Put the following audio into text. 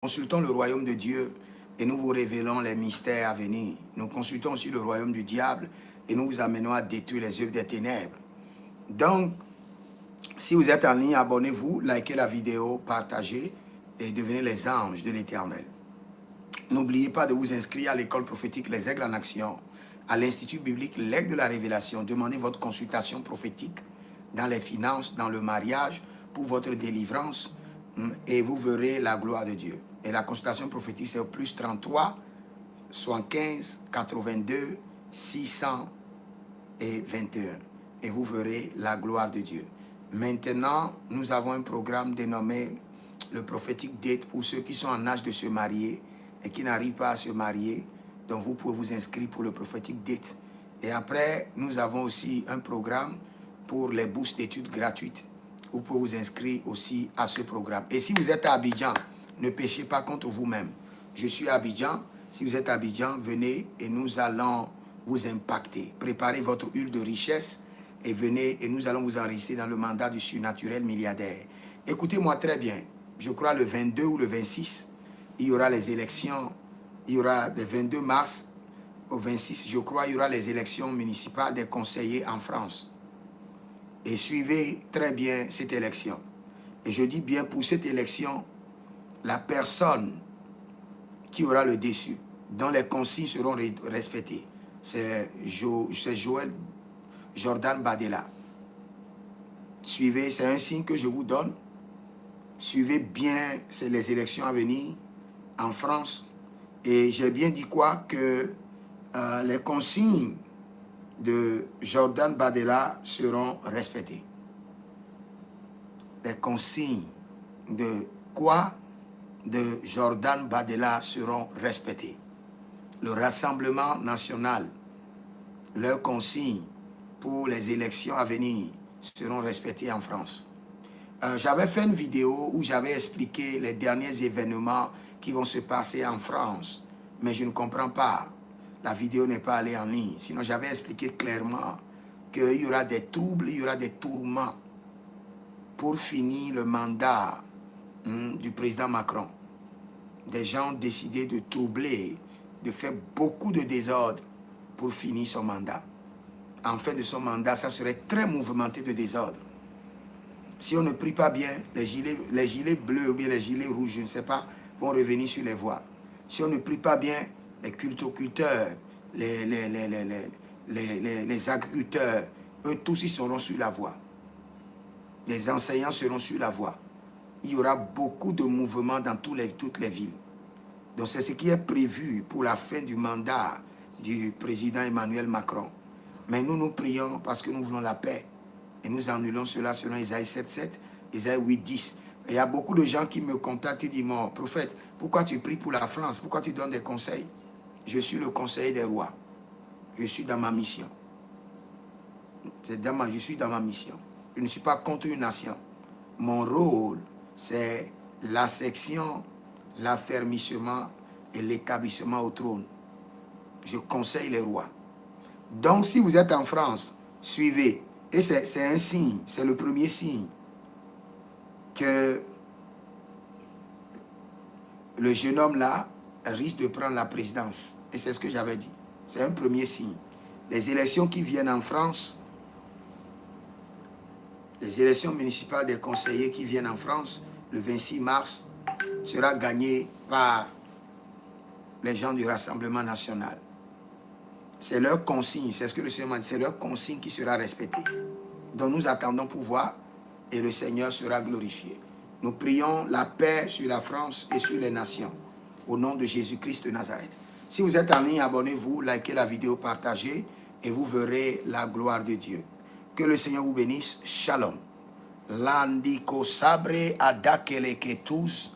consultons le royaume de Dieu et nous vous révélons les mystères à venir. Nous consultons aussi le royaume du diable et nous vous amenons à détruire les œuvres des ténèbres. Donc, si vous êtes en ligne, abonnez-vous, likez la vidéo, partagez et devenez les anges de l'Éternel. N'oubliez pas de vous inscrire à l'école prophétique Les Aigles en Action, à l'Institut biblique L'Aigle de la Révélation. Demandez votre consultation prophétique dans les finances, dans le mariage, pour votre délivrance, et vous verrez la gloire de Dieu. Et la consultation prophétique, c'est au plus 33 75 82 621. Et vous verrez la gloire de Dieu. Maintenant, nous avons un programme dénommé le prophétique date pour ceux qui sont en âge de se marier et qui n'arrivent pas à se marier. Donc, vous pouvez vous inscrire pour le prophétique date. Et après, nous avons aussi un programme pour les bourses d'études gratuites. Vous pouvez vous inscrire aussi à ce programme. Et si vous êtes à Abidjan, ne péchez pas contre vous-même. Je suis à Abidjan. Si vous êtes à Abidjan, venez et nous allons vous impacter. Préparez votre huile de richesse et venez et nous allons vous enregistrer dans le mandat du surnaturel milliardaire. Écoutez-moi très bien. Je crois le 22 ou le 26, il y aura les élections. Il y aura le 22 mars au 26, je crois, il y aura les élections municipales des conseillers en France. Et suivez très bien cette élection. Et je dis bien, pour cette élection, la personne qui aura le dessus, dont les consignes seront respectées, c'est Joël Jordan Badela. Suivez, c'est un signe que je vous donne. Suivez bien les élections à venir en France. Et j'ai bien dit quoi? Que les consignes de Jordan Badela seront respectées. Les consignes de quoi? De Jordan Badela seront respectées. Le Rassemblement national, leurs consignes pour les élections à venir seront respectées en France. J'avais fait une vidéo où j'avais expliqué les derniers événements qui vont se passer en France, mais je ne comprends pas. La vidéo n'est pas allée en ligne. Sinon, j'avais expliqué clairement qu'il y aura des troubles, il y aura des tourments pour finir le mandat du président Macron. Des gens ont décidé de troubler, de faire beaucoup de désordre pour finir son mandat. En fin de son mandat, ça serait très mouvementé de désordre. Si on ne prie pas bien, les gilets bleus ou bien les gilets rouges, je ne sais pas, vont revenir sur les voies. Si on ne prie pas bien, les cultoculteurs, les agriculteurs, eux tous ils seront sur la voie. Les enseignants seront sur la voie. Il y aura beaucoup de mouvements dans toutes les villes. Donc c'est ce qui est prévu pour la fin du mandat du président Emmanuel Macron. Mais nous prions parce que nous voulons la paix. Et nous annulons cela selon Isaïe 7.7, Isaïe 8.10. Il y a beaucoup de gens qui me contactent et disent, mon prophète, pourquoi tu pries pour la France? Pourquoi tu donnes des conseils? Je suis le conseiller des rois. Je suis dans ma mission. Je suis dans ma mission. Je ne suis pas contre une nation. Mon rôle, c'est la section, l'affermissement et l'établissement au trône. Je conseille les rois. Donc, si vous êtes en France, suivez. Et c'est un signe, c'est le premier signe que le jeune homme là risque de prendre la présidence. Et c'est ce que j'avais dit. C'est un premier signe. Les élections qui viennent en France, les élections municipales des conseillers qui viennent en France, le 26 mars, sera gagné par les gens du Rassemblement national. C'est leur consigne, c'est ce que le Seigneur m'a dit, c'est leur consigne qui sera respectée. Donc nous attendons pour voir et le Seigneur sera glorifié. Nous prions la paix sur la France et sur les nations, au nom de Jésus-Christ de Nazareth. Si vous êtes en ligne, abonnez-vous, likez la vidéo, partagez et vous verrez la gloire de Dieu. Que le Seigneur vous bénisse. Shalom. Landiko sabre adakele ketus